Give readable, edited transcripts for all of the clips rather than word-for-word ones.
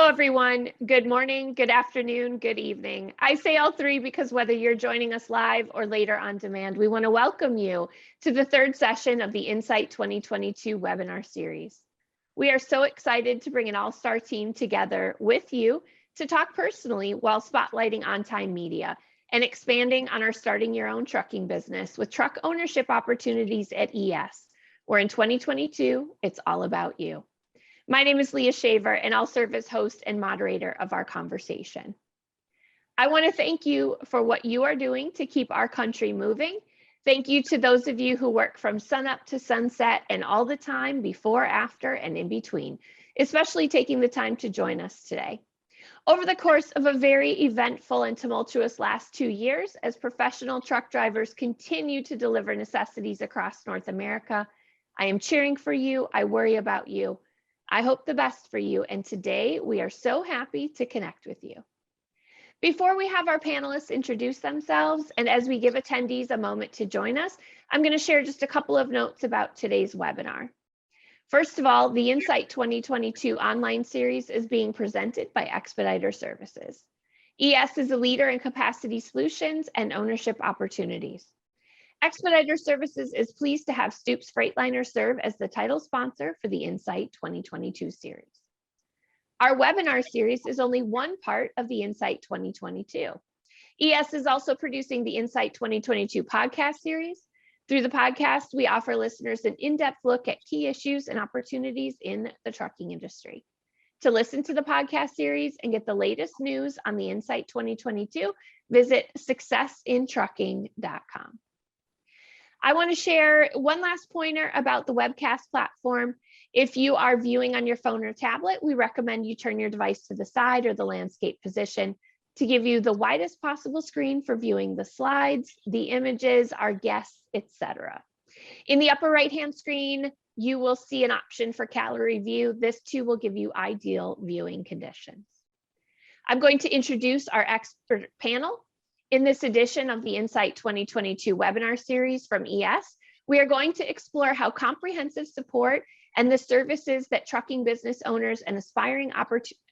Hello, everyone. Good morning, good afternoon, good evening. I say all three because whether you're joining us live or later on demand, we want to welcome you to the third session of the Insight 2022 webinar series. We are so excited to bring an all-star team together with you to talk personally while spotlighting on-time media and expanding on our starting your own trucking business with truck ownership opportunities at ES, where in 2022, it's all about you. My name is Leah Shaver, and I'll serve as host and moderator of our conversation. I want to thank you for what you are doing to keep our country moving. Thank you to those of you who work from sunup to sunset and all the time before, after, and in between, especially taking the time to join us today. Over the course of a very eventful and tumultuous last 2 years, as professional truck drivers continue to deliver necessities across North America, I am cheering for you. I worry about you. I hope the best for you, and today we are so happy to connect with you. Before we have our panelists introduce themselves, and as we give attendees a moment to join us, I'm going to share just a couple of notes about today's webinar. First of all, the Insight 2022 online series is being presented by Expedited Services. ES is a leader in capacity solutions and ownership opportunities. Expedited Services is pleased to have Stoops Freightliner serve as the title sponsor for the Insight 2022 series. Our webinar series is only one part of the Insight 2022. ES is also producing the Insight 2022 podcast series. Through the podcast, we offer listeners an in-depth look at key issues and opportunities in the trucking industry. To listen to the podcast series and get the latest news on the Insight 2022, visit successintrucking.com. I want to share one last pointer about the webcast platform. If you are viewing on your phone or tablet, we recommend you turn your device to the side or the landscape position to give you the widest possible screen for viewing the slides, the images, our guests, etc. In the upper right-hand screen, you will see an option for gallery view. This too will give you ideal viewing conditions. I'm going to introduce our expert panel. In this edition of the Insight 2022 webinar series from ES, we are going to explore how comprehensive support and the services that trucking business owners and aspiring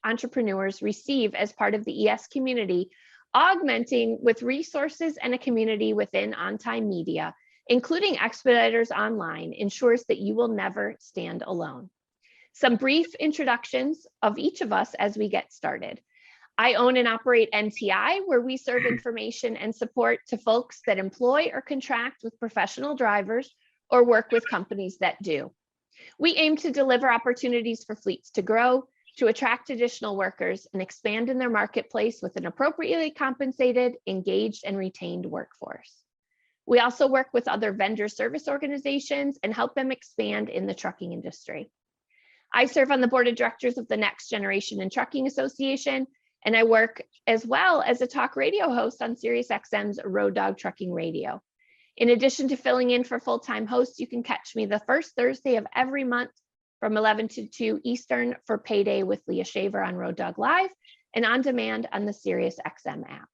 entrepreneurs receive as part of the ES community, augmenting with resources and a community within on-time media, including Expeditors Online, ensures that you will never stand alone. Some brief introductions of each of us as we get started. I own and operate NTI, where we serve information and support to folks that employ or contract with professional drivers or work with companies that do. We aim to deliver opportunities for fleets to grow, to attract additional workers, and expand in their marketplace with an appropriately compensated, engaged, and retained workforce. We also work with other vendor service organizations and help them expand in the trucking industry. I serve on the board of directors of the Next Generation in Trucking Association, and I work as well as a talk radio host on SiriusXM's Road Dog Trucking Radio. In addition to filling in for full-time hosts, you can catch me the first Thursday of every month from 11 to 2 Eastern for Payday with Leah Shaver on Road Dog Live and on demand on the SiriusXM app.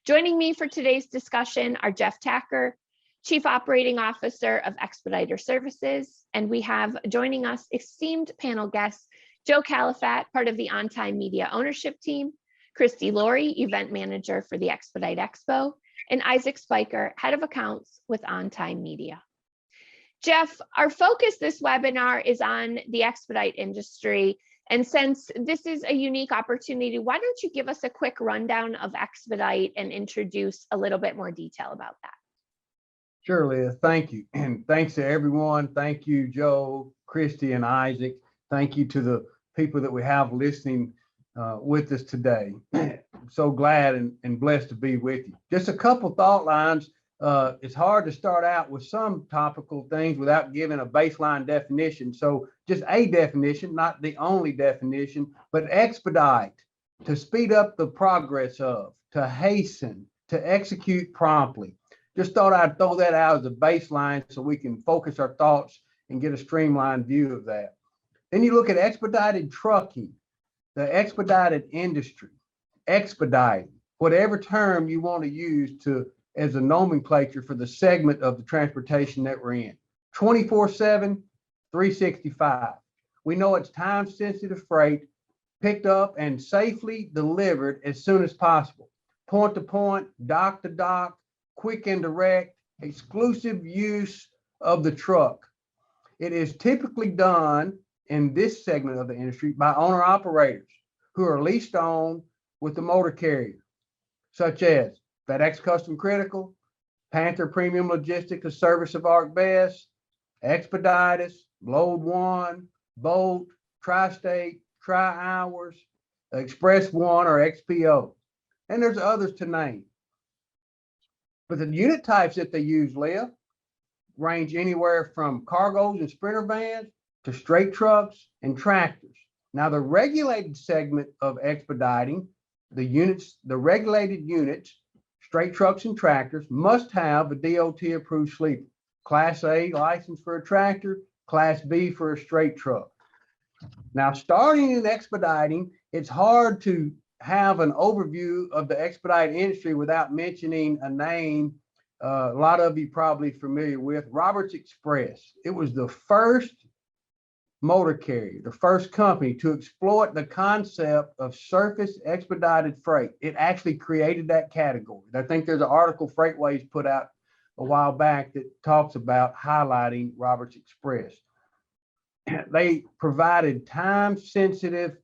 Joining me for today's discussion are Jeff Tacker, Chief Operating Officer of Expedited Services, and we have joining us esteemed panel guests, Joe Califat, part of the On-Time Media ownership team, Christy Laurie, Event Manager for the Expedite Expo, and Isaac Spiker, Head of Accounts with On-Time Media. Jeff, our focus this webinar is on the Expedite industry, and since this is a unique opportunity, why don't you give us a quick rundown of Expedite and introduce a little bit more detail about that? Sure, Leah, thank you. And thanks to everyone. Thank you, Joe, Christy, and Isaac. Thank you to the people that we have listening with us today. I'm so glad and blessed to be with you. Just a couple thought lines. It's hard to start out with some topical things without giving a baseline definition. So just a definition, not the only definition, but expedite, to speed up the progress of, to hasten, to execute promptly. Just thought I'd throw that out as a baseline so we can focus our thoughts and get a streamlined view of that. Then you look at expedited trucking, the expedited industry, expedited, whatever term you want to use as a nomenclature for the segment of the transportation that we're in. 24/7, 365. We know it's time-sensitive freight picked up and safely delivered as soon as possible. Point to point, dock to dock, quick and direct, exclusive use of the truck. It is typically done in this segment of the industry by owner operators who are leased on with the motor carrier, such as FedEx Custom Critical, Panther Premium Logistics, a service of ArcBest, Expedited, Load One, Bolt, Tri-State, Tri-Hours, Express One or XPO. And there's others to name. But the unit types that they use, Leah, range anywhere from cargos and sprinter vans to straight trucks and tractors. Now, the regulated segment of expediting, the regulated units, straight trucks and tractors, must have a DOT approved sleeper. Class A license for a tractor, Class B for a straight truck. Now, starting in expediting, it's hard to have an overview of the expedite industry without mentioning a name a lot of you probably familiar with, Roberts Express. It was the first motor carrier, the first company to exploit the concept of surface expedited freight. It actually created that category. I think there's an article Freightways put out a while back that talks about highlighting Roberts Express. They provided time-sensitive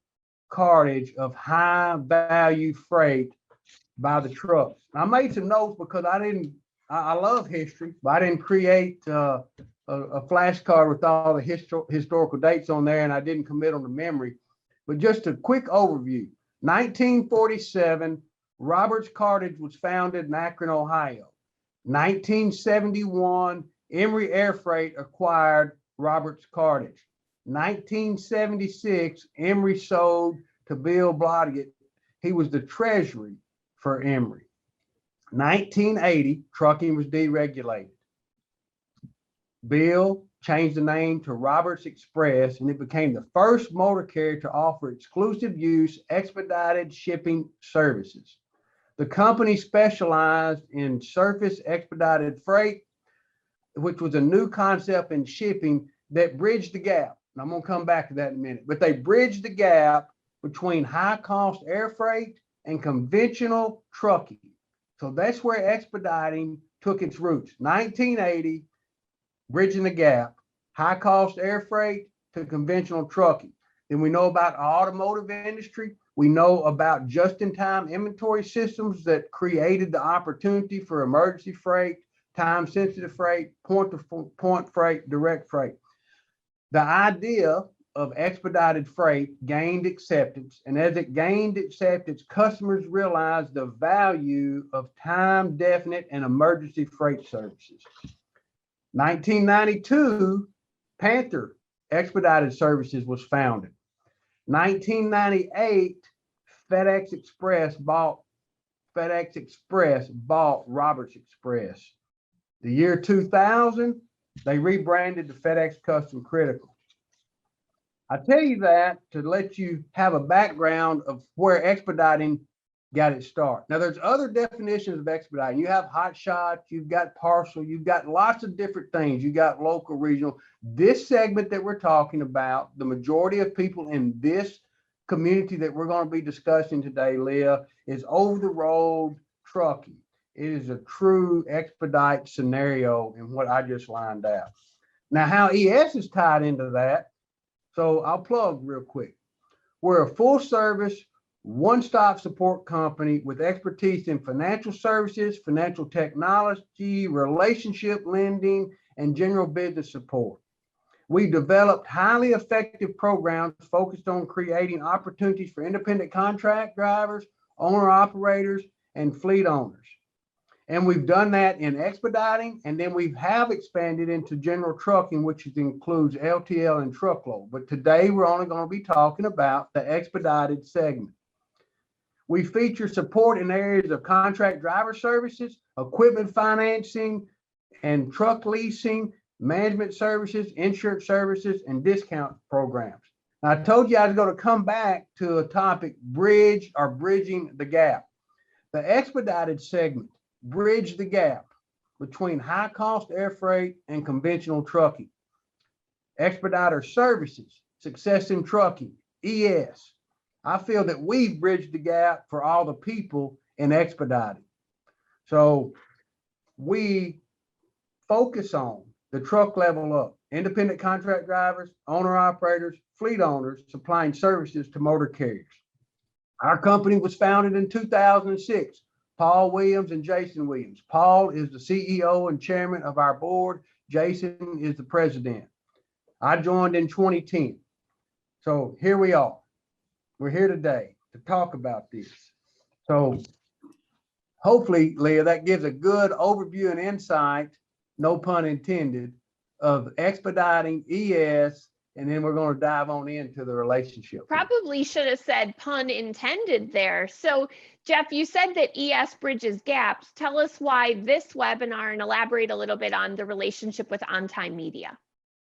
cartage of high-value freight by the trucks. I made some notes because I love history, but I didn't create a flashcard with all the historical dates on there, and I didn't commit on the memory. But just a quick overview. 1947, Roberts Cartage was founded in Akron, Ohio. 1971, Emory Air Freight acquired Roberts Cartage. 1976, Emory sold to Bill Blodgett. He was the treasury for Emory. 1980, trucking was deregulated. Bill changed the name to Roberts Express, and it became the first motor carrier to offer exclusive use expedited shipping services. The company specialized in surface expedited freight, which was a new concept in shipping that bridged the gap. And I'm going to come back to that in a minute, but they bridged the gap between high cost air freight and conventional trucking. So that's where expediting took its roots. 1980, bridging the gap, high cost air freight to conventional trucking. Then we know about the automotive industry. We know about just-in-time inventory systems that created the opportunity for emergency freight, time-sensitive freight, point-to-point freight, direct freight. The idea of expedited freight gained acceptance, and as it gained acceptance, customers realized the value of time-definite and emergency freight services. 1992, Panther Expedited Services was founded. 1998, FedEx Express bought Roberts Express. The year 2000, they rebranded to FedEx Custom Critical. I tell you that to let you have a background of where expediting got its start. Now, there's other definitions of expediting. You have hot shots, you've got parcel, you've got lots of different things. You got local, regional. This segment that we're talking about, the majority of people in this community that we're going to be discussing today, Leah, is over-the-road trucking. It is a true expedite scenario in what I just lined out. Now, how ES is tied into that, so I'll plug real quick. We're a full-service, one-stop support company with expertise in financial services, financial technology, relationship lending, and general business support. We developed highly effective programs focused on creating opportunities for independent contract drivers, owner-operators, and fleet owners. And we've done that in expediting, and then we have expanded into general trucking, which includes LTL and truckload. But today we're only going to be talking about the expedited segment. We feature support in areas of contract driver services, equipment financing, and truck leasing, management services, insurance services, and discount programs. Now, I told you I was going to come back to a topic, bridging the gap. The expedited segment bridge the gap between high cost air freight and conventional trucking. Expediter services, Success in Trucking, ES, I feel that we've bridged the gap for all the people in Expedited. So we focus on the truck level up, independent contract drivers, owner operators, fleet owners supplying services to motor carriers. Our company was founded in 2006. Paul Williams and Jason Williams. Paul is the CEO and chairman of our board. Jason is the president. I joined in 2010. So here we are. We're here today to talk about this. So hopefully, Leah, that gives a good overview and insight, no pun intended, of expediting ES, and then we're going to dive on into the relationship. Probably should have said pun intended there. So Jeff, you said that ES bridges gaps. Tell us why this webinar and elaborate a little bit on the relationship with On-Time Media.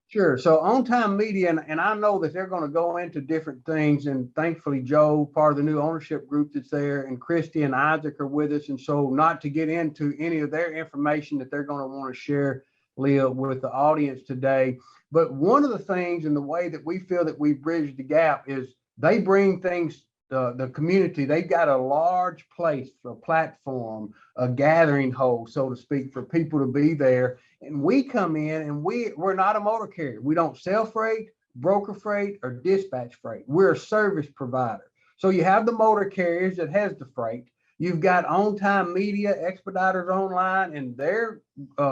Sure. So On-Time Media, and I know that they're going to go into different things, and thankfully Joe, part of the new ownership group that's there, and Christy and Isaac are with us, and so not to get into any of their information that they're going to want to share, Leah, with the audience today. But one of the things and the way that we feel that we bridge the gap is they bring things, the community, they've got a large place, a platform, a gathering hole, so to speak, for people to be there. And we come in and we're not a motor carrier. We don't sell freight, broker freight, or dispatch freight. We're a service provider. So you have the motor carriers that has the freight. You've got On-Time Media, Expeditors Online, and their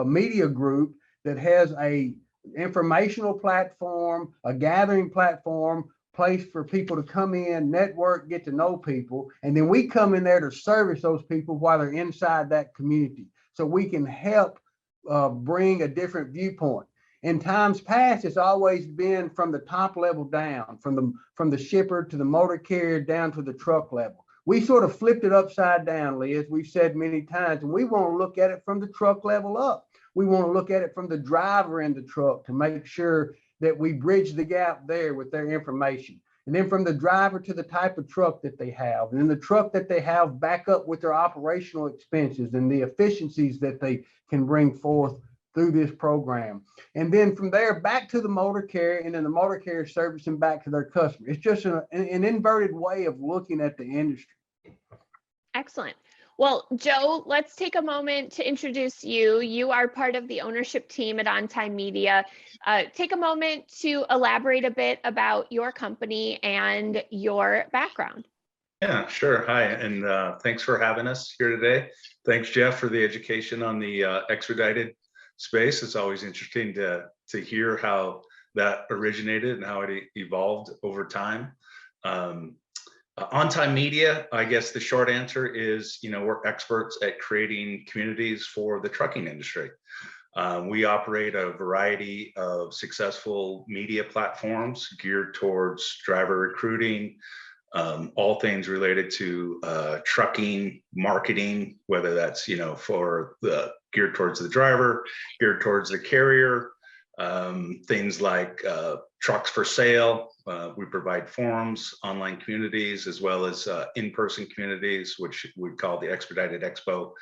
media group that has a informational platform, a gathering platform, place for people to come in, network, get to know people. And then we come in there to service those people while they're inside that community. So we can help bring a different viewpoint. In times past, it's always been from the top level down, from the shipper to the motor carrier down to the truck level. We sort of flipped it upside down, Lee, as we've said many times, and we want to look at it from the truck level up. We want to look at it from the driver in the truck to make sure that we bridge the gap there with their information. And then from the driver to the type of truck that they have, and then the truck that they have back up with their operational expenses and the efficiencies that they can bring forth through this program. And then from there back to the motor carrier, and then the motor carrier servicing back to their customer. It's just an inverted way of looking at the industry. Excellent. Well, Joe, let's take a moment to introduce you. You are part of the ownership team at On-Time Media. Take a moment to elaborate a bit about your company and your background. Yeah, sure. Hi, and thanks for having us here today. Thanks, Jeff, for the education on the expedited space. It's always interesting to hear how that originated and how it evolved over time. On-Time Media, I guess the short answer is, we're experts at creating communities for the trucking industry. We operate a variety of successful media platforms geared towards driver recruiting, all things related to trucking, marketing, whether that's, geared towards the driver, geared towards the carrier, things like trucks for sale. We provide forums, online communities, as well as in-person communities, which we call the Expedited Expo.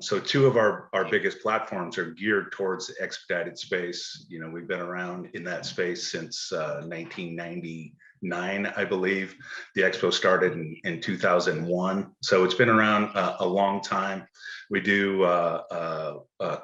So two of our biggest platforms are geared towards the expedited space. We've been around in that space since 1999, I believe. The Expo started in 2001. So it's been around a long time. We do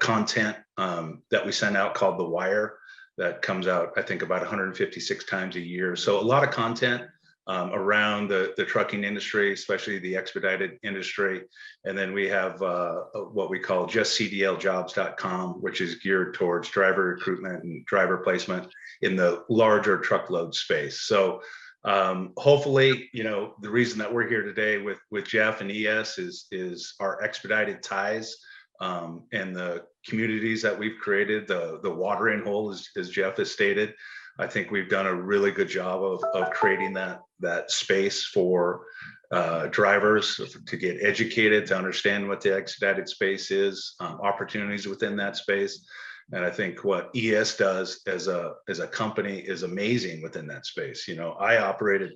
content that we send out called The Wire that comes out, I think, about 156 times a year. So a lot of content around the trucking industry, especially the expedited industry. And then we have what we call justcdljobs.com, which is geared towards driver recruitment and driver placement in the larger truckload space. So hopefully, the reason that we're here today with Jeff and ES is our expedited ties and the communities that we've created, the watering hole, as Jeff has stated. I think we've done a really good job of creating that space for drivers to get educated, to understand what the expedited space is, opportunities within that space. And I think what ES does as a company is amazing within that space. I operated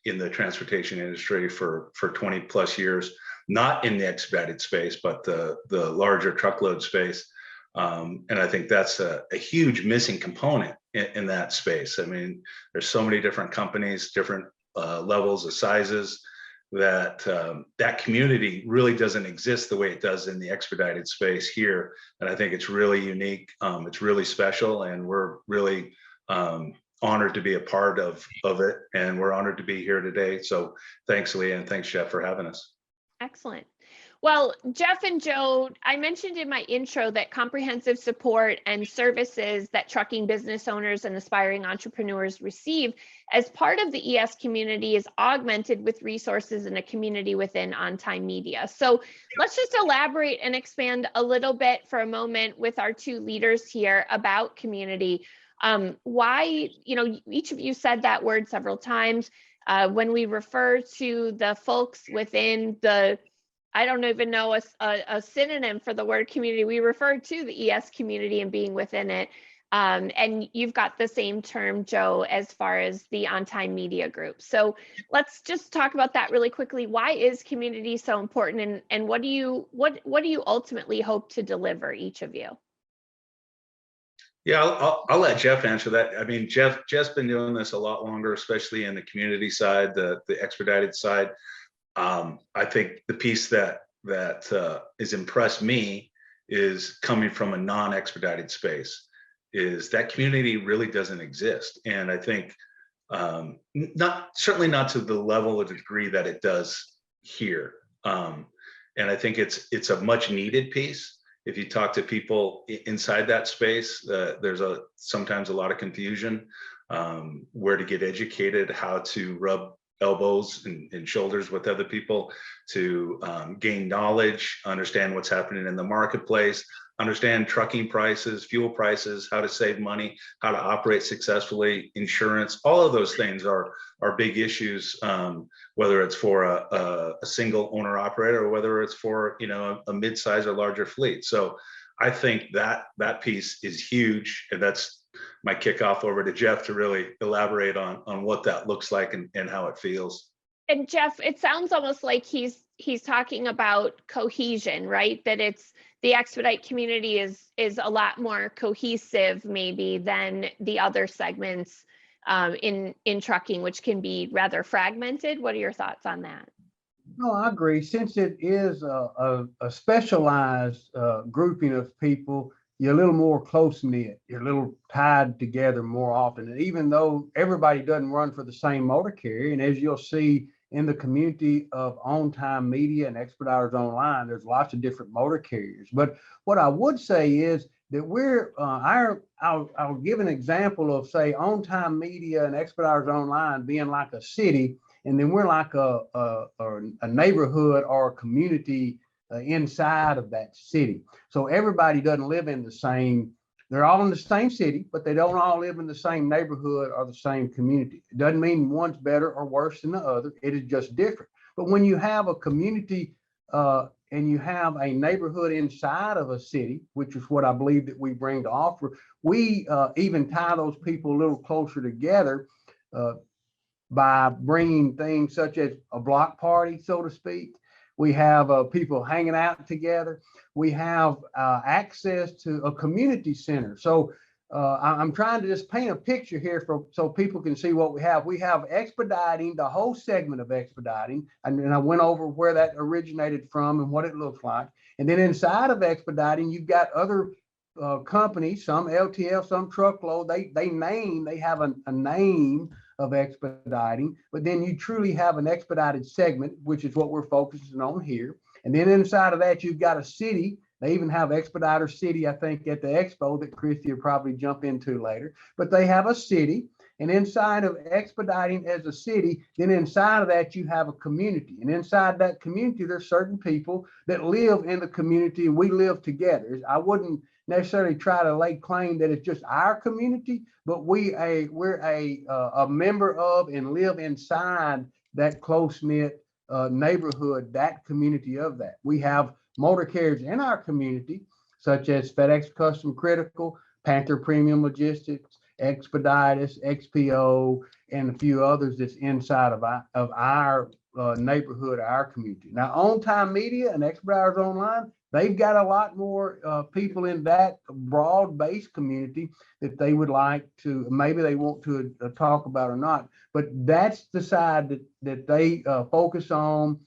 in the transportation industry for 20 plus years, not in the expedited space, but the larger truckload space. And I think that's a huge missing component in that space. I mean, there's so many different companies, different levels, of sizes, that that community really doesn't exist the way it does in the expedited space here. And I think it's really unique. It's really special, and we're really honored to be a part of it. And we're honored to be here today. So thanks, Leah, and thanks, Jeff, for having us. Excellent. Well, Jeff and Joe, I mentioned in my intro that comprehensive support and services that trucking business owners and aspiring entrepreneurs receive as part of the ES community is augmented with resources in a community within On Time Media. So let's just elaborate and expand a little bit for a moment with our two leaders here about community. Why, each of you said that word several times. When we refer to the folks within the, I don't even know a synonym for the word community, we refer to the ES community and being within it. And you've got the same term, Joe, as far as the On Time Media Group. So let's just talk about that really quickly. Why is community so important, and what do you ultimately hope to deliver, each of you? Yeah, I'll let Jeff answer that. I mean, Jeff's been doing this a lot longer, especially in the community side, the expedited side. I think the piece that has impressed me is coming from a non-expedited space, is that community really doesn't exist. And I think certainly not to the level or degree that it does here. And I think it's a much needed piece. If you talk to people inside that space, there's sometimes a lot of confusion, where to get educated, how to rub elbows and shoulders with other people, to gain knowledge, understand what's happening in the marketplace, understand trucking prices, fuel prices, how to save money, how to operate successfully, insurance. All of those things are big issues, whether it's for a single owner operator or whether it's for a mid-size or larger fleet. So I think that piece is huge, and that's my kickoff over to Jeff to really elaborate on what that looks like and how it feels. And Jeff, it sounds almost like he's talking about cohesion, right? That it's the expedite community is a lot more cohesive maybe than the other segments in trucking, which can be rather fragmented. What are your thoughts on that? No, I agree. Since it is a specialized grouping of people, you're a little more close knit. You're a little tied together more often. And even though everybody doesn't run for the same motor carrier, and as you'll see in the community of On Time Media and Expeditors Online, there's lots of different motor carriers. But what I would say is that I'll give an example of, say, On Time Media and Expeditors Online being like a city, and then we're like a neighborhood or a community inside of that city. So everybody doesn't live in the same, they're all in the same city, but they don't all live in the same neighborhood or the same community. It doesn't mean one's better or worse than the other. It is just different. But when you have a community and you have a neighborhood inside of a city, which is what I believe that we bring to offer, we even tie those people a little closer together by bringing things such as a block party, so to speak. We have people hanging out together. We have access to a community center. So I'm trying to just paint a picture here so people can see what we have. We have expediting, the whole segment of expediting. And I went over where that originated from and what it looks like. And then inside of expediting, you've got other companies, some LTL, some truckload. They have a name of expediting, but then you truly have an expedited segment, which is what we're focusing on here. And then inside of that, you've got a city. They even have Expediter City, I think, at the expo that Christy will probably jump into later. But they have a city, and inside of expediting as a city, then inside of that, you have a community. And inside that community, there's certain people that live in the community, and we live together. I wouldn't necessarily try to lay claim that it's just our community, but we're a member of and live inside that close-knit neighborhood, that community of that. We have motor carriers in our community, such as FedEx Custom Critical, Panther Premium Logistics, Expeditus, XPO, and a few others that's inside of our neighborhood, our community. Now, On Time Media and Expeditors Online, they've got a lot more people in that broad-based community that they would like to, maybe they want to talk about or not. But that's the side that they focus on,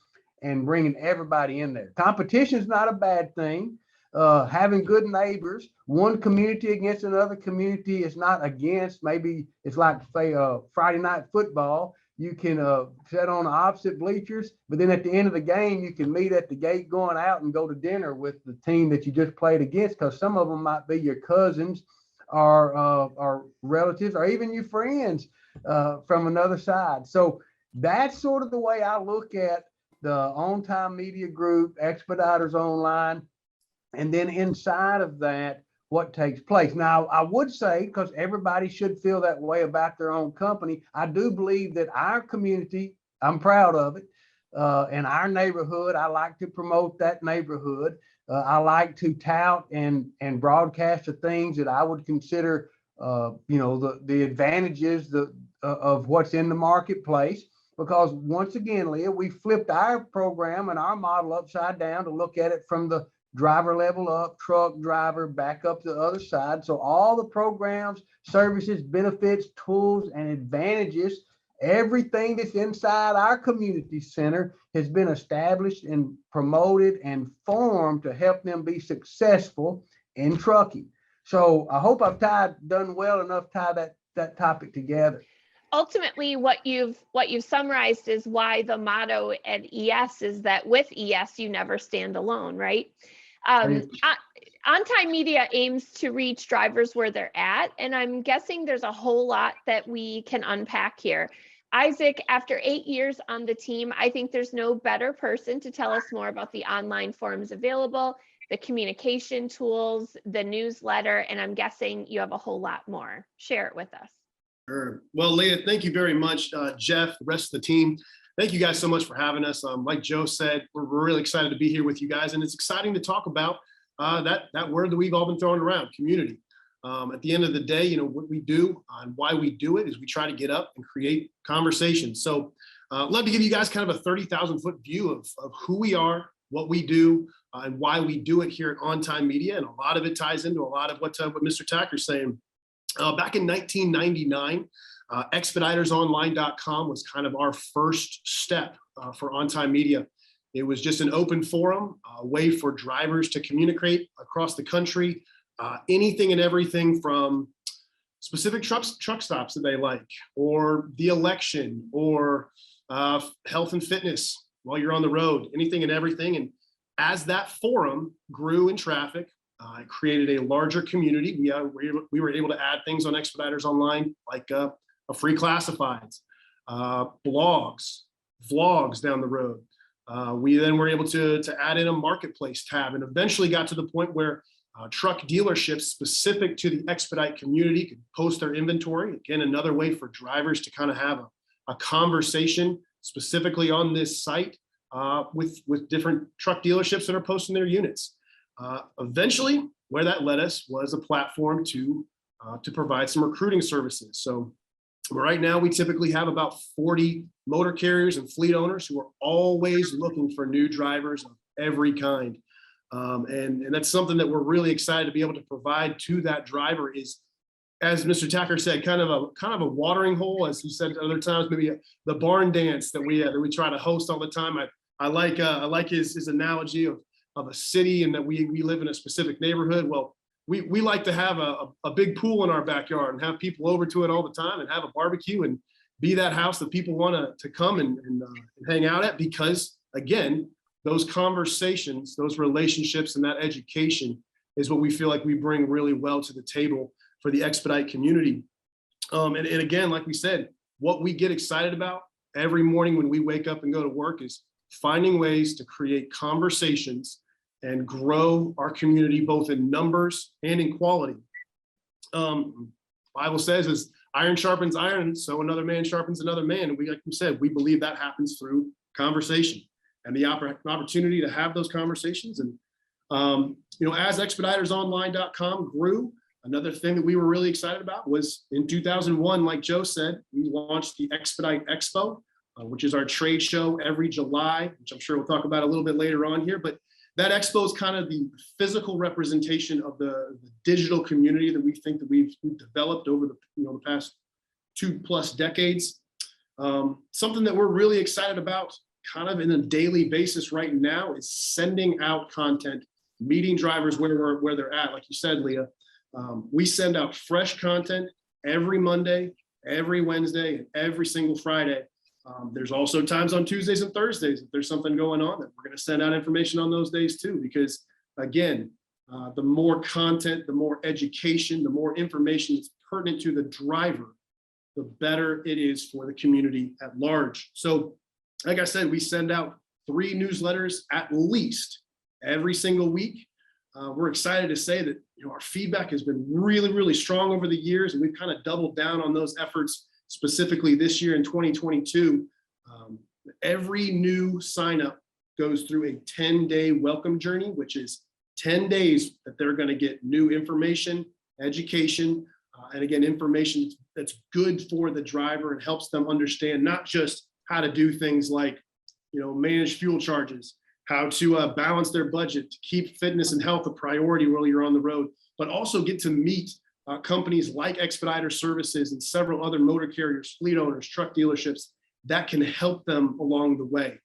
and bringing everybody in there. Competition is not a bad thing. Having good neighbors, one community against another community is not against. Maybe it's like, say, Friday night football. You can sit on the opposite bleachers, but then at the end of the game, you can meet at the gate going out and go to dinner with the team that you just played against, because some of them might be your cousins or relatives or even your friends from another side. So that's sort of the way I look at the On Time Media Group, Expeditors Online, and then inside of that, what takes place. Now, I would say, because everybody should feel that way about their own company, I do believe that our community, I'm proud of it, and our neighborhood, I like to promote that neighborhood. I like to tout and broadcast the things that I would consider, the advantages of what's in the marketplace. Because once again, Leah, we flipped our program and our model upside down to look at it from the driver level up, truck driver, back up the other side. So all the programs, services, benefits, tools, and advantages, everything that's inside our community center has been established and promoted and formed to help them be successful in trucking. So I hope I've done well enough to tie that topic together. Ultimately, what you've summarized is why the motto at ES is that with ES, you never stand alone, right? On Time Media aims to reach drivers where they're at, and I'm guessing there's a whole lot that we can unpack here. Isaac, after 8 years on the team, I think there's no better person to tell us more about the online forums available, the communication tools, the newsletter, and I'm guessing you have a whole lot more. Share it with us. Sure. Well, Leah, thank you very much. Jeff, the rest of the team, thank you guys so much for having us. Like Joe said, we're really excited to be here with you guys, and it's exciting to talk about that word that we've all been throwing around, community. At the end of the day, what we do and why we do it is we try to get up and create conversations. So I'd love to give you guys kind of a 30,000-foot view of who we are, what we do, and why we do it here at On Time Media. And a lot of it ties into a lot of what Mr. Tacker's saying. Back in 1999, expeditorsonline.com was kind of our first step for On Time Media. It was just an open forum, a way for drivers to communicate across the country, anything and everything from specific truck stops that they like, or the election, or health and fitness while you're on the road, anything and everything. And as that forum grew in traffic, it created a larger community. We were able to add things on Expeditors Online, like a free classifieds, blogs, vlogs down the road. We then were able to add in a marketplace tab, and eventually got to the point where truck dealerships specific to the Expedite community could post their inventory. Again, another way for drivers to kind of have a conversation specifically on this site with different truck dealerships that are posting their units. Eventually, where that led us was a platform to provide some recruiting services. So right now, we typically have about 40 motor carriers and fleet owners who are always looking for new drivers of every kind. And that's something that we're really excited to be able to provide to that driver is, as Mr. Tacker said, kind of a watering hole, as he said other times, maybe the barn dance that we try to host all the time. I like his analogy of a city, and that we live in a specific neighborhood. Well, we like to have a big pool in our backyard and have people over to it all the time and have a barbecue and be that house that people want to come and hang out at, because again, those conversations, those relationships, and that education is what we feel like we bring really well to the table for the Expedite community. And again, like we said, what we get excited about every morning when we wake up and go to work is finding ways to create conversations and grow our community, both in numbers and in quality. Bible says, as iron sharpens iron, so another man sharpens another man. And like we said, we believe that happens through conversation and the opportunity to have those conversations. And as expeditorsonline.com grew, another thing that we were really excited about was in 2001, like Joe said, we launched the Expedite Expo, which is our trade show every July, which I'm sure we'll talk about a little bit later on here. But that expo is kind of the physical representation of the digital community that we think that we've developed over the past 2+ decades. Something that we're really excited about kind of in a daily basis right now is sending out content, meeting drivers where they're at. Like you said, Leah, we send out fresh content every Monday, every Wednesday, and every single Friday. There's also times on Tuesdays and Thursdays if there's something going on that we're going to send out information on those days too, because again, the more content, the more education, the more information that's pertinent to the driver, the better it is for the community at large. So like I said, we send out 3 newsletters at least every single week. We're excited to say that our feedback has been really, really strong over the years, and we've kind of doubled down on those efforts specifically this year in 2022. Every new sign up goes through a 10-day welcome journey, which is 10 days that they're going to get new information, education, and again, information that's good for the driver and helps them understand not just how to do things like, manage fuel charges, how to balance their budget, to keep fitness and health a priority while you're on the road, but also get to meet companies like Expedited Services and several other motor carriers, fleet owners, truck dealerships that can help them along the way.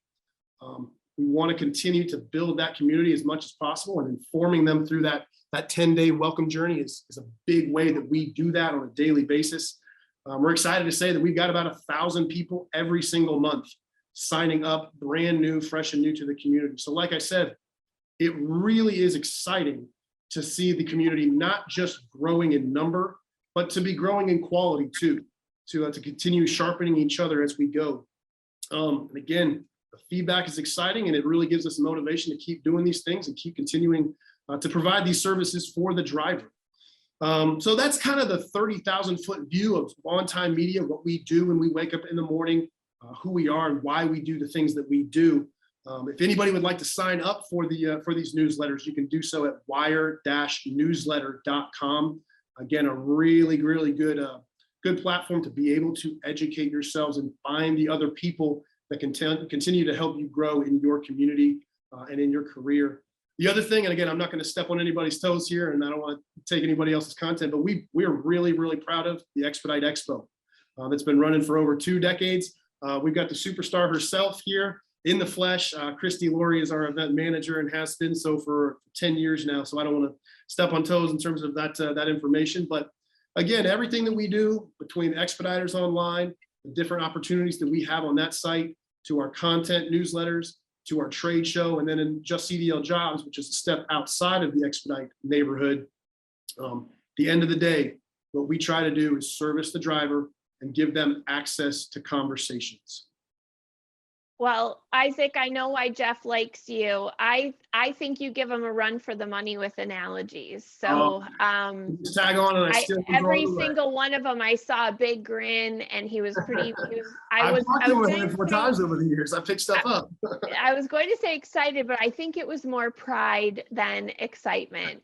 We want to continue to build that community as much as possible, and informing them through that 10-day welcome journey is a big way that we do that on a daily basis. We're excited to say that we've got about 1,000 people every single month signing up, brand new, fresh and new to the community. So like I said, it really is exciting to see the community not just growing in number, but to be growing in quality too, to continue sharpening each other as we go. And again, the feedback is exciting, and it really gives us motivation to keep doing these things and keep continuing to provide these services for the driver. So that's kind of the 30,000-foot view of On-Time Media, what we do when we wake up in the morning, who we are and why we do the things that we do. If anybody would like to sign up for these newsletters, you can do so at wire-newsletter.com. Again, a really, really good platform to be able to educate yourselves and find the other people that can continue to help you grow in your community and in your career. The other thing, and again, I'm not going to step on anybody's toes here, and I don't want to take anybody else's content, but we are really, really proud of the Expedite Expo. That's been running for over 2 decades. We've got the superstar herself here in the flesh. Christy Laurie is our event manager and has been so for 10 years now. So I don't want to step on toes in terms of that information. But again, everything that we do between Expeditors Online, the different opportunities that we have on that site, to our content newsletters, to our trade show, and then in Just CDL Jobs, which is a step outside of the Expedite neighborhood. The end of the day, what we try to do is service the driver and give them access to conversations. Well, Isaac, I know why Jeff likes you. I think you give him a run for the money with analogies. So tag on, and every single one of them, I saw a big grin, and he was pretty. I've talked to him 4 times over the years. I picked stuff up. I was going to say excited, but I think it was more pride than excitement.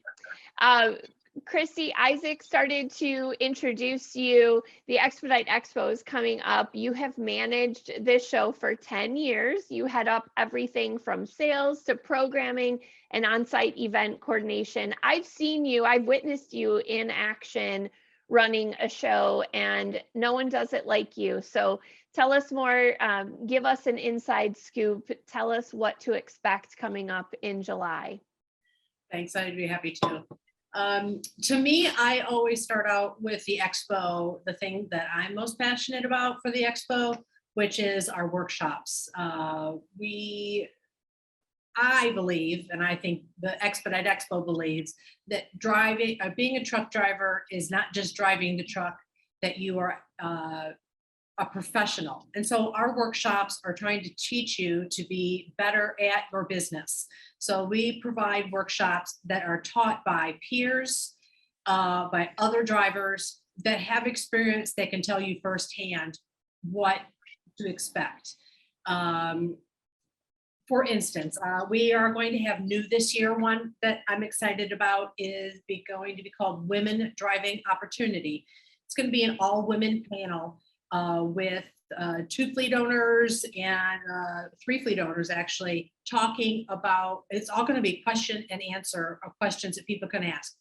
Christy, Isaac started to introduce you. The Expedite Expo is coming up. You have managed this show for 10 years. You head up everything from sales to programming and on-site event coordination. I've witnessed you in action running a show, and no one does it like you. So tell us more, give us an inside scoop. Tell us what to expect coming up in July. Thanks, I'd be happy to. To me, I always start out with the expo, the thing that I'm most passionate about for the expo, which is our workshops. I believe, and I think the Expedite Expo believes, that being a truck driver is not just driving the truck, that you are a professional. And so our workshops are trying to teach you to be better at your business. So we provide workshops that are taught by peers, by other drivers that have experience, that can tell you firsthand what to expect. For instance, we are going to have new this year. One that I'm excited about is going to be called Women Driving Opportunity. It's going to be an all-women panel with 2 fleet owners and 3 fleet owners actually talking about, it's all going to be question and answer of questions that people can ask.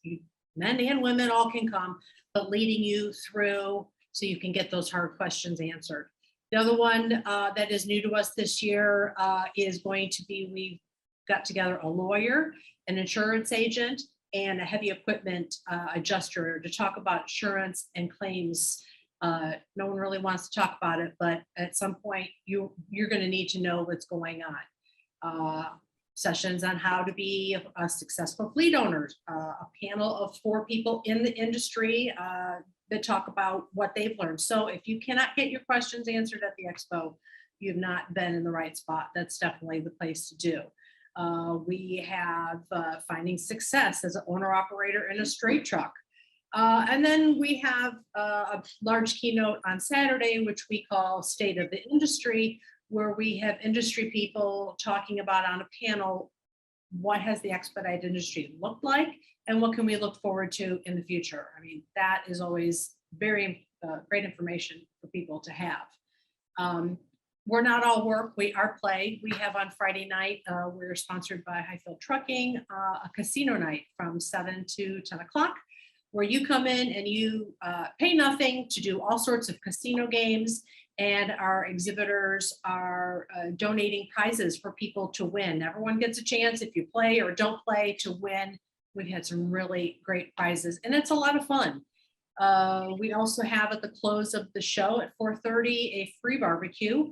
Men and women all can come, but leading you through so you can get those hard questions answered. The other one that is new to us this year is going to be, we've got together a lawyer, an insurance agent, and a heavy equipment adjuster to talk about insurance and claims. No one really wants to talk about it, but at some point you're going to need to know what's going on. Sessions on how to be a successful fleet owner, a panel of 4 people in the industry that talk about what they've learned. So if you cannot get your questions answered at the expo, you've not been in the right spot. That's definitely the place to do. We have finding success as an owner operator in a straight truck. And then we have a large keynote on Saturday, which we call State of the Industry, where we have industry people talking about on a panel, what has the expedite industry looked like and what can we look forward to in the future? I mean, that is always very great information for people to have. We're not all work, we are play. We have on Friday night, we're sponsored by Highfield Trucking, a casino night from 7 to 10 o'clock, where you come in and you pay nothing to do all sorts of casino games, and our exhibitors are donating prizes for people to win. Everyone gets a chance, if you play or don't play, to win. We've had some really great prizes, and it's a lot of fun. We also have at the close of the show at 4:30 a free barbecue,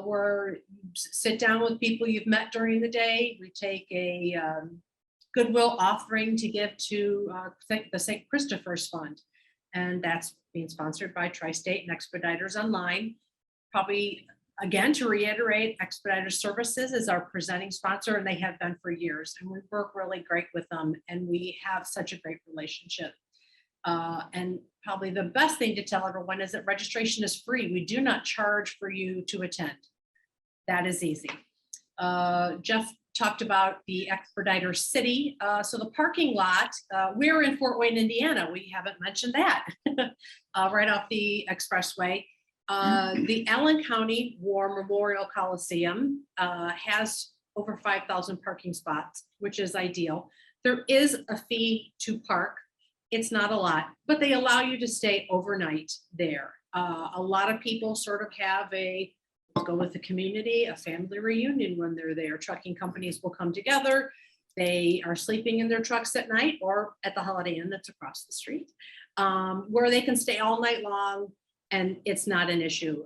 where you sit down with people you've met during the day. We take a goodwill offering to give to the St. Christopher's Fund. And that's being sponsored by Tri-State and Expeditors Online. Probably, again, to reiterate, Expeditors Services is our presenting sponsor, and they have been for years. And we work really great with them, and we have such a great relationship. And probably the best thing to tell everyone is that registration is free. We do not charge for you to attend. That is easy. Jeff talked about the Expediter City. So the parking lot, we're in Fort Wayne, Indiana. We haven't mentioned that. Right off the expressway. The Allen County War Memorial Coliseum has over 5,000 parking spots, which is ideal. There is a fee to park. It's not a lot, but they allow you to stay overnight there. A lot of people sort of have a go with the community, a family reunion when they're there. Trucking companies will come together. They are sleeping in their trucks at night or at the Holiday Inn that's across the street, where they can stay all night long, and it's not an issue.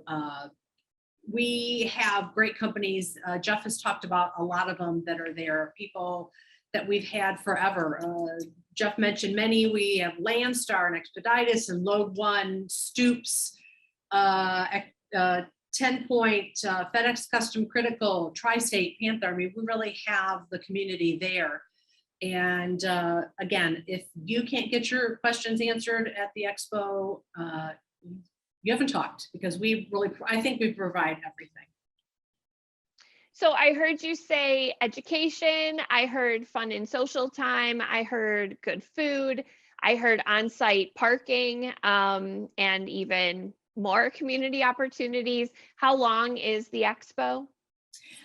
We have great companies. Jeff has talked about a lot of them that are there, people that we've had forever. Jeff mentioned many. We have Landstar and Expeditus and Load One, Stoops, 10 Point, FedEx Custom Critical, Tri-State, Panther. I mean, we really have the community there. And again, if you can't get your questions answered at the expo, you haven't talked, because we really, I think we provide everything. So I heard you say education, I heard fun and social time, I heard good food, I heard on-site parking, and even more community opportunities. How long is the expo?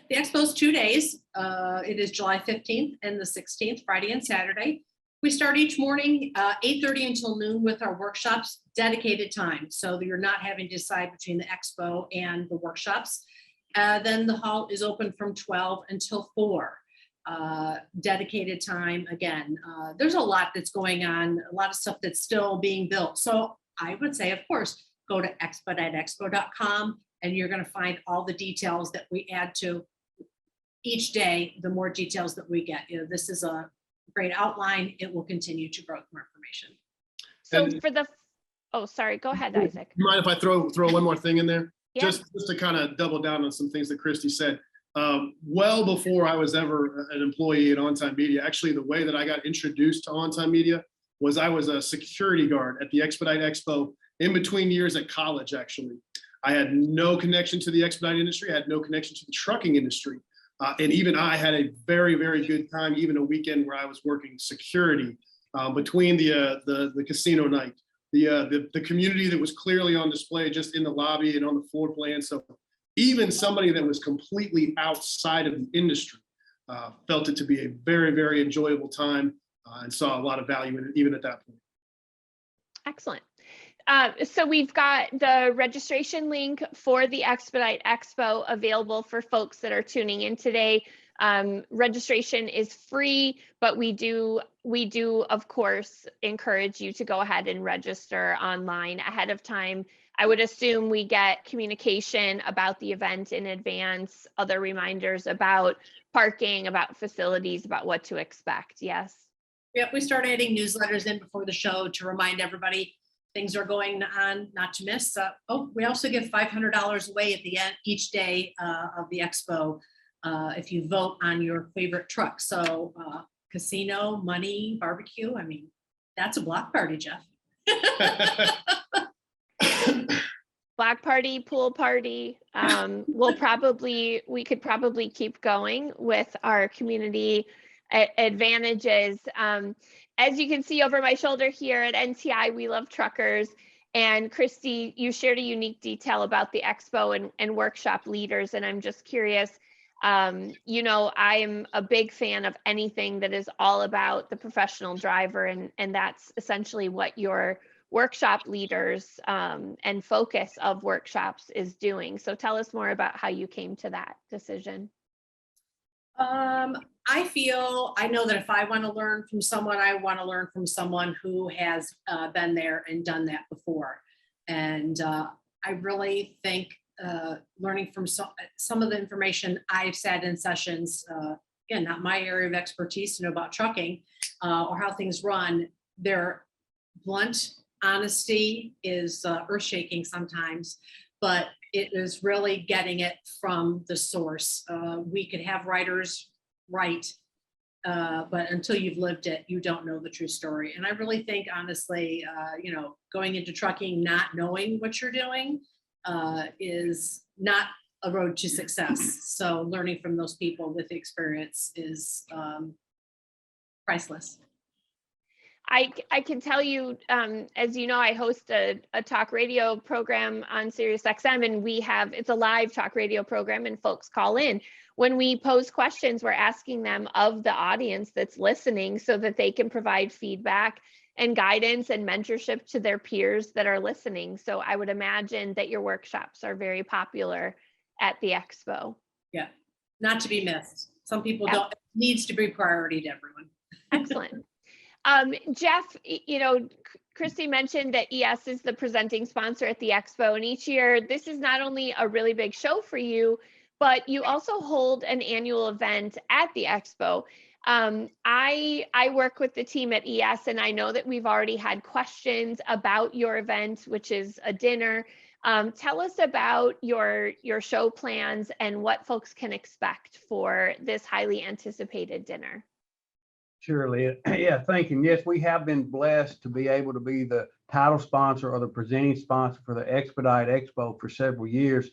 The expo is 2 days. It is July 15th and the 16th, Friday and Saturday. We start each morning 8:30 until noon with our workshops, dedicated time. So you're not having to decide between the expo and the workshops. Then the hall is open from 12 until 4. Dedicated time again. There's a lot that's going on, a lot of stuff that's still being built. So I would say, of course, go to expediteexpo.com and you're going to find all the details that we add to each day. The more details that we get, this is a great outline. It will continue to grow more information. So for the, oh, sorry, go ahead, Isaac. You mind if I throw one more thing in there? Yeah. Just to kind of double down on some things that Christy said. Well before I was ever an employee at On Time Media, actually the way that I got introduced to On Time Media was I was a security guard at the Expedite Expo in between years at college, actually. I had no connection to the expedite industry. I had no connection to the trucking industry. And even I had a very, very good time, even a weekend where I was working security between the casino night. the community that was clearly on display just in the lobby and on the floor plan. So even somebody that was completely outside of the industry felt it to be a very, very enjoyable time and saw a lot of value in it, even at that point. Excellent. So we've got the registration link for the Expedite Expo available for folks that are tuning in today. Registration is free, but we do of course encourage you to go ahead and register online ahead of time. I would assume we get communication about the event in advance, other reminders about parking, about facilities, about what to expect. Yes. Yep, we start adding newsletters in before the show to remind everybody things are going on, not to miss. We also give $500 away at the end each day of the expo if you vote on your favorite truck. So casino, money, barbecue. I mean, that's a block party, Jeff. Block party, pool party. We could probably keep going with our community advantages. As you can see over my shoulder here at NTI, we love truckers. And Christy, you shared a unique detail about the expo and workshop leaders. And I'm just curious, you know, I'm a big fan of anything that is all about the professional driver. And that's essentially what your workshop leaders and focus of workshops is doing. So tell us more about how you came to that decision. I know that if I want to learn from someone, I want to learn from someone who has been there and done that before. And I really think learning from some of the information I've sat in sessions, again, not my area of expertise to know about trucking or how things run, their blunt honesty is earth-shaking sometimes, but it is really getting it from the source. We could have writers write, but until you've lived it, you don't know the true story. And I really think, honestly, you know, going into trucking, not knowing what you're doing is not a road to success. So learning from those people with experience is priceless. I can tell you, as you know, I host a talk radio program on Sirius XM, and it's a live talk radio program and folks call in. When we pose questions, we're asking them of the audience that's listening so that they can provide feedback and guidance and mentorship to their peers that are listening. So I would imagine that your workshops are very popular at the expo. Yeah, not to be missed. Some people don't, it needs to be priority to everyone. Excellent. Jeff, you know, Christy mentioned that ES is the presenting sponsor at the expo, and each year this is not only a really big show for you, but you also hold an annual event at the expo. I work with the team at ES, and I know that we've already had questions about your event, which is a dinner. Tell us about your show plans and what folks can expect for this highly anticipated dinner. Surely, yeah, thank you. Yes, we have been blessed to be able to be the title sponsor or the presenting sponsor for the Expedite Expo for several years.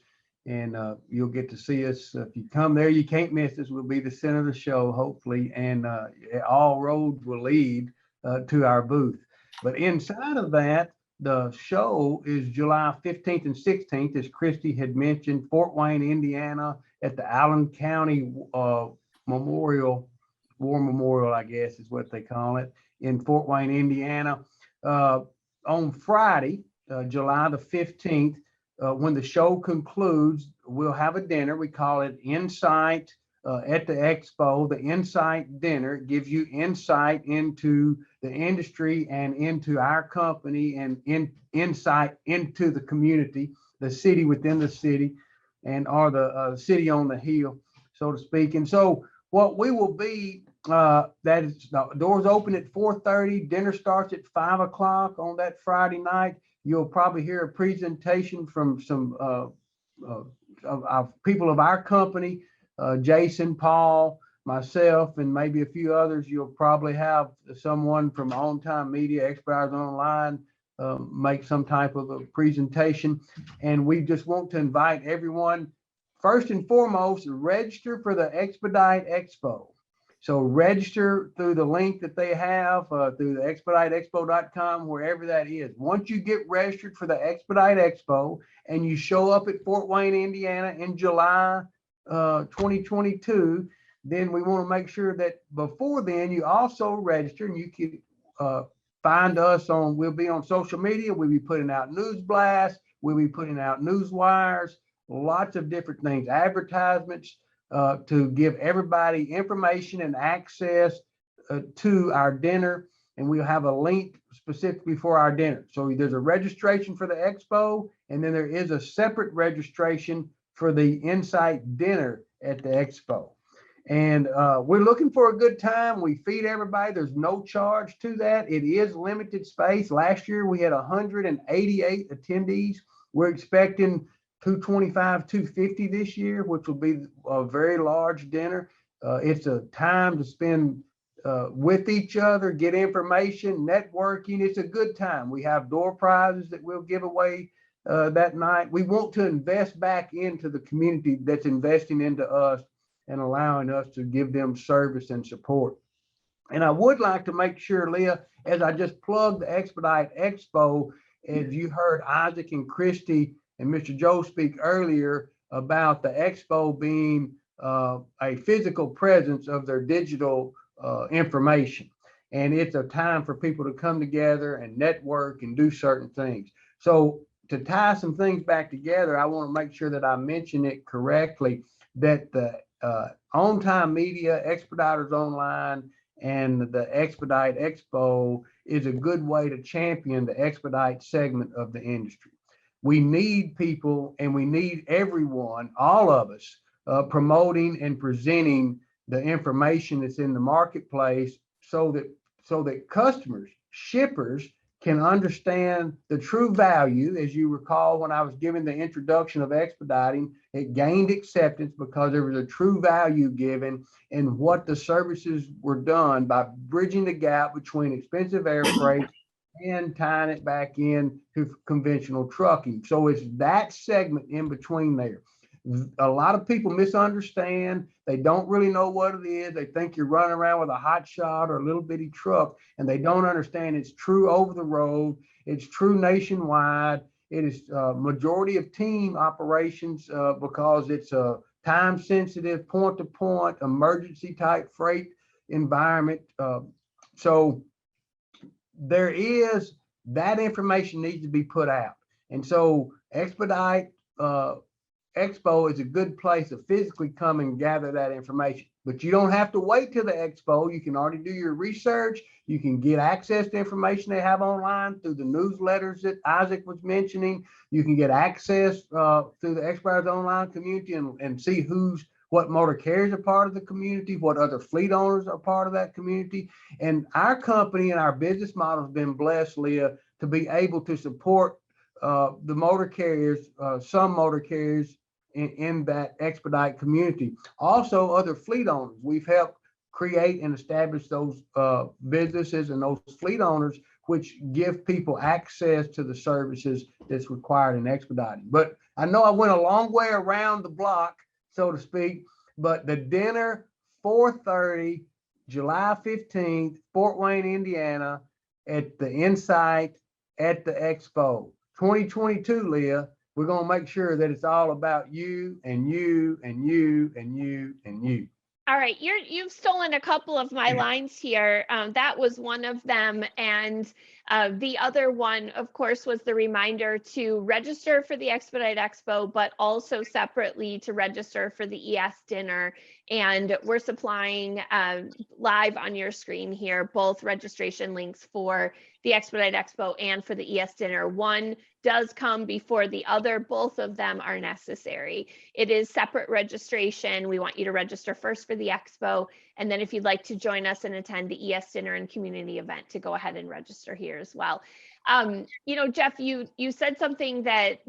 And you'll get to see us. If you come there, you can't miss us. We'll be the center of the show, hopefully, and all roads will lead to our booth. But inside of that, the show is July 15th and 16th, as Christy had mentioned, Fort Wayne, Indiana, at the Allen County War Memorial, I guess is what they call it, in Fort Wayne, Indiana. On Friday, July the 15th, when the show concludes, we'll have a dinner. We call it Insight at the Expo. The Insight dinner gives you insight into the industry and into our company and insight into the community, the city within the city, and or the city on the hill, so to speak. And so what we will be, that is, the doors open at 4:30, dinner starts at 5 o'clock on that Friday night. You'll probably hear a presentation from some of people of our company, Jason, Paul, myself, and maybe a few others. You'll probably have someone from On Time Media, Expedited Online, make some type of a presentation. And we just want to invite everyone, first and foremost, register for the Expedite Expo. So register through the link that they have through the expediteexpo.com, wherever that is. Once you get registered for the Expedite Expo and you show up at Fort Wayne, Indiana in July 2022, then we want to make sure that before then you also register, and you can find us on, we'll be on social media. We'll be putting out news blasts. We'll be putting out news wires, lots of different things, advertisements to give everybody information and access to our dinner. And we'll have a link specifically for our dinner. So there's a registration for the expo, and then there is a separate registration for the Insight dinner at the expo. And we're looking for a good time. We feed everybody. There's no charge to that. It is limited space. Last year we had 188 attendees. We're expecting 225, 250 this year, which will be a very large dinner. It's a time to spend with each other, get information, networking. It's a good time. We have door prizes that we'll give away that night. We want to invest back into the community that's investing into us and allowing us to give them service and support. And I would like to make sure, Leah, as I just plugged the Expedite Expo, as you heard Isaac and Christy and Mr. Joe speak earlier about the expo being a physical presence of their digital information. And it's a time for people to come together and network and do certain things. So to tie some things back together, I want to make sure that I mention it correctly, that the On Time Media, Expeditors Online, and the Expedite Expo is a good way to champion the expedite segment of the industry. We need people, and we need everyone, all of us, promoting and presenting the information that's in the marketplace so that customers, shippers, can understand the true value. As you recall, when I was giving the introduction of expediting, it gained acceptance because there was a true value given in what the services were done by bridging the gap between expensive air freight and tying it back in to conventional trucking. So it's that segment in between there. A lot of people misunderstand. They don't really know what it is. They think you're running around with a hot shot or a little bitty truck, and they don't understand it's true over the road. It's true nationwide. It is majority of team operations because it's a time sensitive, point to point, emergency type freight environment. So there is, that information needs to be put out. And so Expedite Expo is a good place to physically come and gather that information. But you don't have to wait till the expo. You can already do your research. You can get access to information they have online through the newsletters that Isaac was mentioning. You can get access through the Expeditors Online community and see what motor carriers are part of the community, what other fleet owners are part of that community. And our company and our business model has been blessed, Leah, to be able to support the motor carriers, some motor carriers in that expedite community. Also, other fleet owners. We've helped create and establish those businesses and those fleet owners, which give people access to the services that's required in expediting. But I know I went a long way around the block, so to speak, but the dinner, 4:30, July 15th, Fort Wayne, Indiana, at the Insight at the Expo. 2022, Leah, we're going to make sure that it's all about you and you and you and you and you. All right, you've stolen a couple of my lines here. That was one of them. And the other one, of course, was the reminder to register for the Expedite Expo, but also separately to register for the ES dinner. And we're supplying live on your screen here, both registration links for the Expedite Expo and for the ES dinner. One does come before the other. Both of them are necessary. It is separate registration. We want you to register first for the expo, and then if you'd like to join us and attend the ES dinner and community event, to go ahead and register here as well. You know, Jeff, you said something that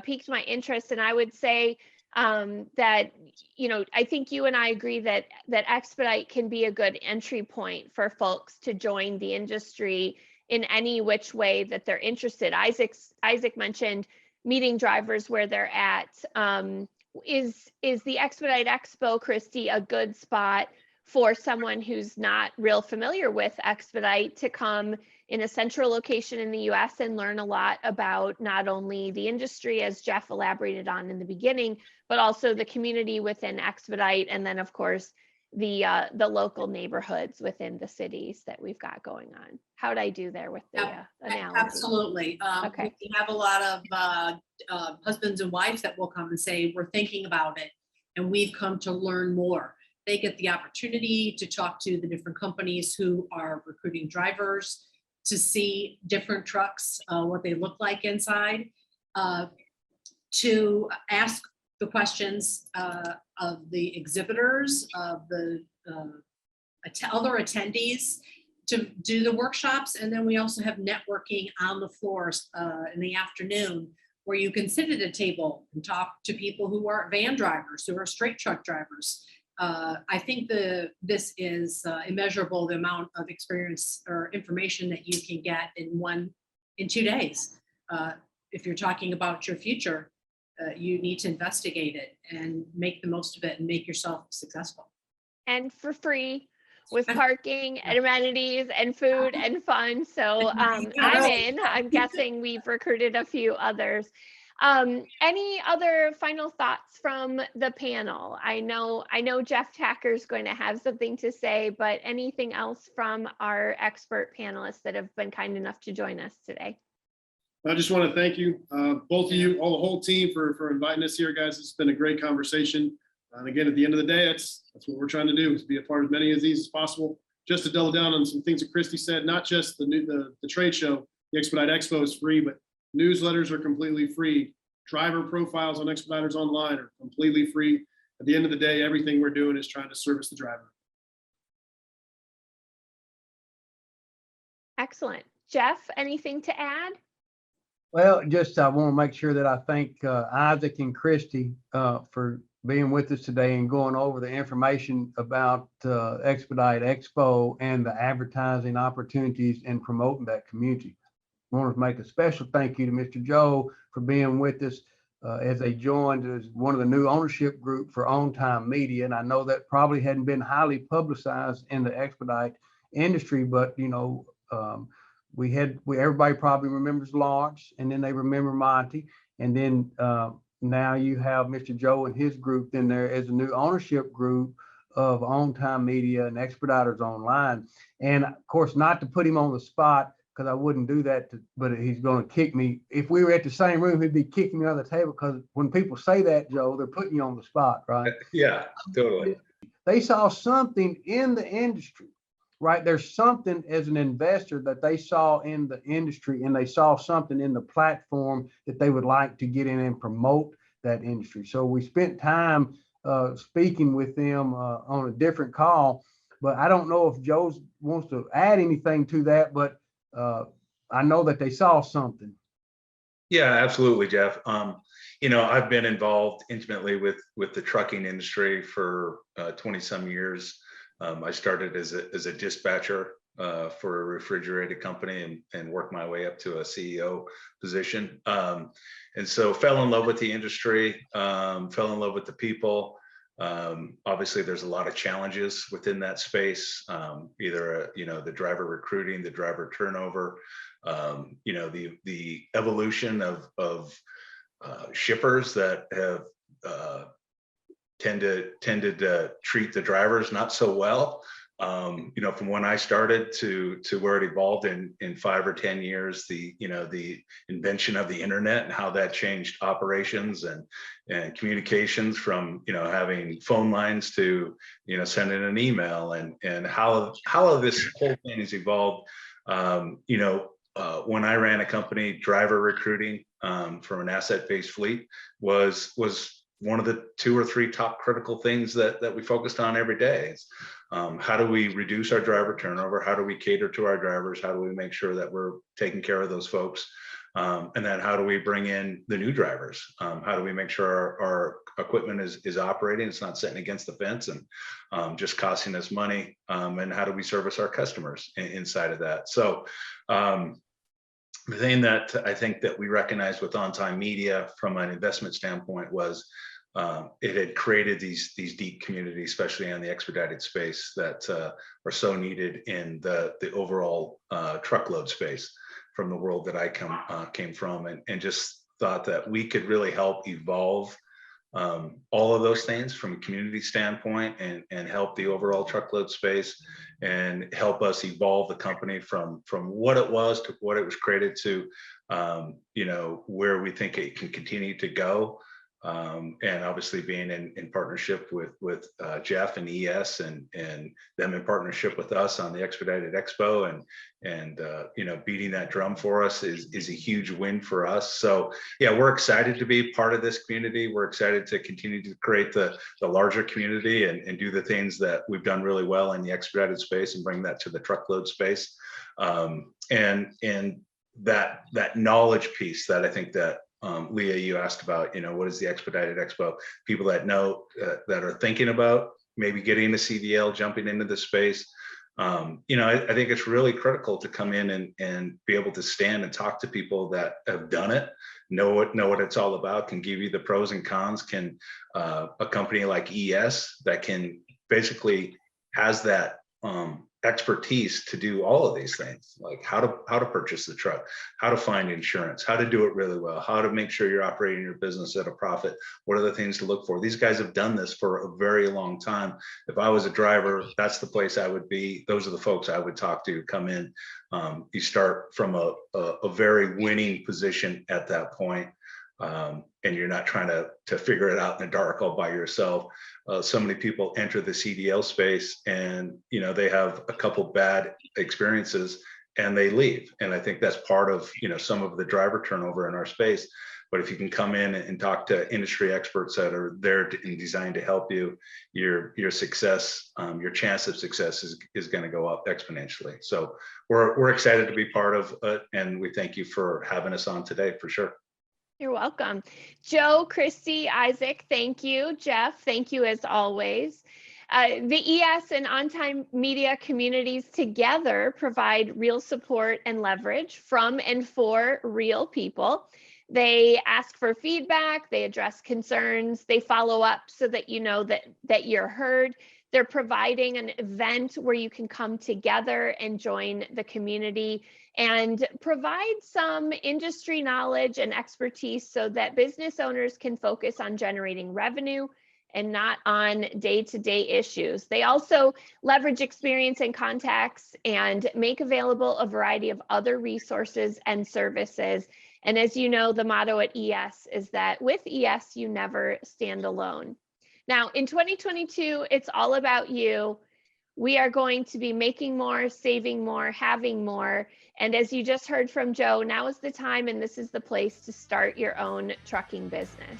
piqued my interest, and I would say that, you know, I think you and I agree that Expedite can be a good entry point for folks to join the industry in any which way that they're interested. Isaac mentioned meeting drivers where they're at. Is the Expedite Expo, Christy, a good spot for someone who's not real familiar with Expedite to come in a central location in the US and learn a lot about not only the industry, as Jeff elaborated on in the beginning, but also the community within Expedite, and then of course the local neighborhoods within the cities that we've got going on. How'd I do there with the analogy? Absolutely. Okay. We have a lot of husbands and wives that will come and say, we're thinking about it and we've come to learn more. They get the opportunity to talk to the different companies who are recruiting drivers, to see different trucks, what they look like inside, to ask the questions of the exhibitors, of the other attendees, to do the workshops. And then we also have networking on the floors in the afternoon, where you can sit at a table and talk to people who are van drivers, who are straight truck drivers. I think this is immeasurable, the amount of experience or information that you can get in 2 days. If you're talking about your future, you need to investigate it and make the most of it and make yourself successful. And for free, with parking and amenities and food and fun. So I'm in. I'm guessing we've recruited a few others. Any other final thoughts from the panel? I know Jeff Tacker is going to have something to say, but anything else from our expert panelists that have been kind enough to join us today? I just want to thank you, both of you, the whole team for inviting us here, guys. It's been a great conversation. And again, at the end of the day, that's what we're trying to do, is be a part of as many of these as possible. Just to double down on some things that Christy said, not just the trade show, the Expedite Expo is free, but newsletters are completely free. Driver profiles on Expeditors Online are completely free. At the end of the day, everything we're doing is trying to service the driver. Excellent. Jeff, anything to add? Well, just I want to make sure that I thank Isaac and Christy for being with us today and going over the information about Expedite Expo and the advertising opportunities and promoting that community. I want to make a special thank you to Mr. Joe for being with us as they joined as one of the new ownership group for On Time Media. And I know that probably hadn't been highly publicized in the Expedite industry, but you know, everybody probably remembers Lawrence, and then they remember Monty, and then now you have Mr. Joe and his group in there as a new ownership group of On Time Media and Expeditors Online. And of course, not to put him on the spot, because I wouldn't do that, but he's going to kick me. If we were at the same room, he'd be kicking me on the table, because when people say that, Joe, they're putting you on the spot, right? Yeah, totally. They saw something in the industry, right? There's something as an investor that they saw in the industry, and they saw something in the platform that they would like to get in and promote that industry. So we spent time speaking with them on a different call, but I don't know if Joe wants to add anything to that, but I know that they saw something. Yeah, absolutely, Jeff. You know, I've been involved intimately with the trucking industry for 20 some years. I started as a dispatcher for a refrigerated company and worked my way up to a CEO position. And so fell in love with the industry, fell in love with the people. Obviously, there's a lot of challenges within that space, either, you know, the driver recruiting, the driver turnover, you know, the evolution of shippers that have tended to treat the drivers not so well. You know, from when I started to where it evolved in 5 or 10 years, the invention of the internet and how that changed operations and communications, from, you know, having phone lines to, you know, sending an email, and how this whole thing has evolved. You know, when I ran a company, driver recruiting from an asset-based fleet was one of the 2 or 3 top critical things that we focused on every day. How do we reduce our driver turnover? How do we cater to our drivers? How do we make sure that we're taking care of those folks? And then how do we bring in the new drivers? How do we make sure our equipment is operating? It's not sitting against the fence and just costing us money. And how do we service our customers inside of that? So the thing that I think that we recognized with On Time Media from an investment standpoint was it had created these deep communities, especially in the expedited space, that are so needed in the overall truckload space from the world that I came from, and just thought that we could really help evolve all of those things from a community standpoint, and help the overall truckload space, and help us evolve the company from what it was to what it was created to, where we think it can continue to go. And obviously being in partnership with Jeff and ES, and them in partnership with us on the Expedited Expo, and beating that drum for us is a huge win for us. So yeah, we're excited to be part of this community. We're excited to continue to create the larger community, and do the things that we've done really well in the expedited space, and bring that to the truckload space. And that knowledge piece that I think that Leah, you asked about, what is the Expedited Expo? People that know, that are thinking about maybe getting into CDL, jumping into the space. I think it's really critical to come in and be able to stand and talk to people that have done it, know what it's all about, can give you the pros and cons. Can a company like ES that can basically has that expertise to do all of these things, like how to purchase the truck, how to find insurance, how to do it really well, how to make sure you're operating your business at a profit, what are the things to look for. These guys have done this for a very long time. If I was a driver, that's the place I would be. Those are the folks I would talk to come in. You start from a very winning position at that point. And you're not trying to figure it out in the dark all by yourself. So many people enter the CDL space, and they have a couple bad experiences and they leave. And I think that's part of some of the driver turnover in our space. But if you can come in and talk to industry experts that are there and designed to help you, your success, your chance of success is going to go up exponentially. So we're excited to be part of it, and we thank you for having us on today, for sure. You're welcome. Joe, Christy, Isaac, thank you. Jeff, thank you as always. The ES and On-Time Media communities together provide real support and leverage from and for real people. They ask for feedback, they address concerns, they follow up so that you know that you're heard. They're providing an event where you can come together and join the community and provide some industry knowledge and expertise so that business owners can focus on generating revenue and not on day-to-day issues. They also leverage experience and contacts and make available a variety of other resources and services. And as you know, the motto at ES is that with ES, you never stand alone. Now, in 2022, it's all about you. We are going to be making more, saving more, having more. And as you just heard from Joe, now is the time and this is the place to start your own trucking business.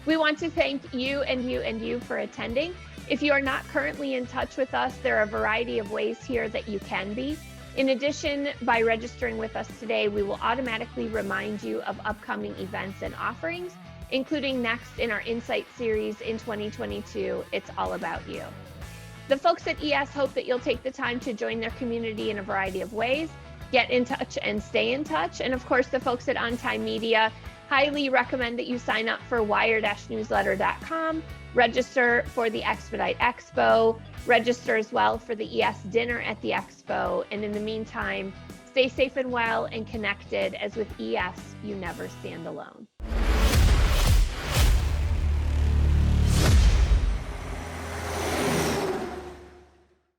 We want to thank you and you and you for attending. If you are not currently in touch with us, there are a variety of ways here that you can be. In addition, by registering with us today, we will automatically remind you of upcoming events and offerings, including next in our Insight series in 2022, It's All About You. The folks at ES hope that you'll take the time to join their community in a variety of ways, get in touch and stay in touch. And of course, the folks at On-Time Media highly recommend that you sign up for wire-newsletter.com, register for the Expedite Expo, register as well for the ES dinner at the Expo. And in the meantime, stay safe and well and connected, as with ES, you never stand alone.